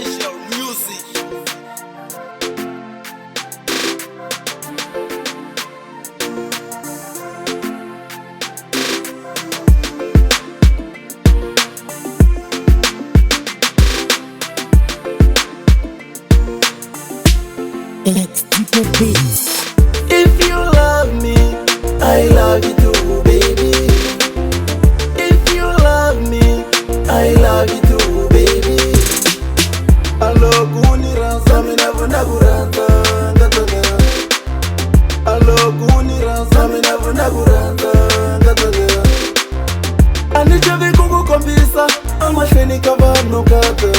Mr.Ângelo music. If you love me, I love you too, baby. If you love me, I love you too, baby. Alokuni ransa mina vuna kuranta ngataga. Alokuni ransa mina vuna kuranta ngataga. Anichavi kukukombisa amasheni kavano kata.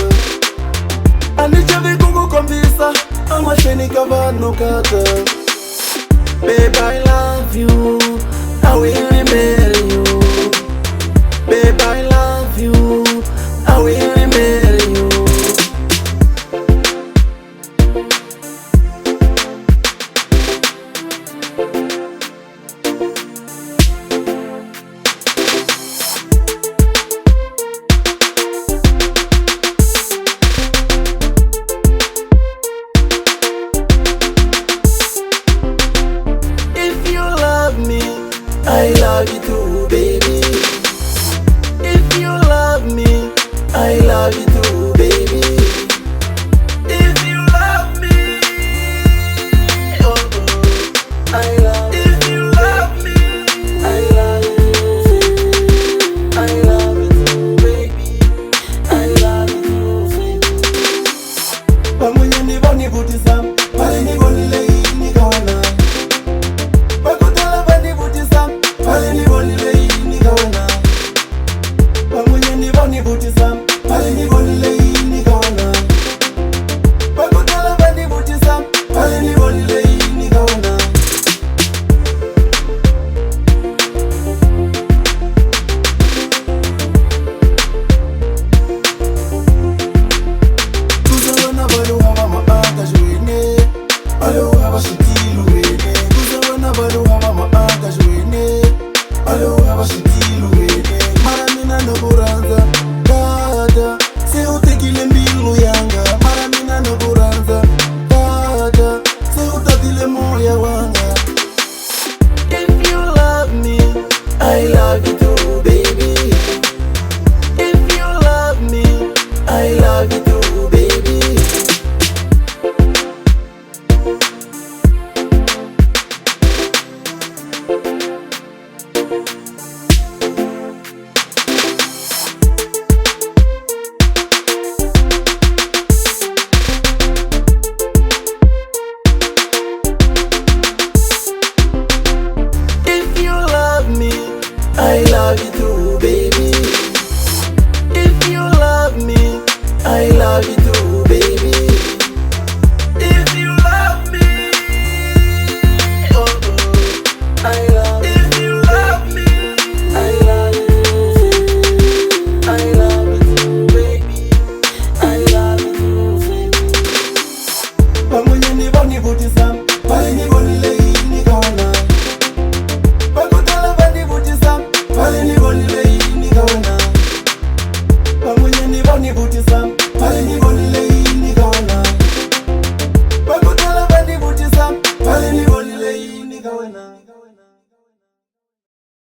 Anichavi kukukombisa amasheni kavano kata. Babe, I love you. I will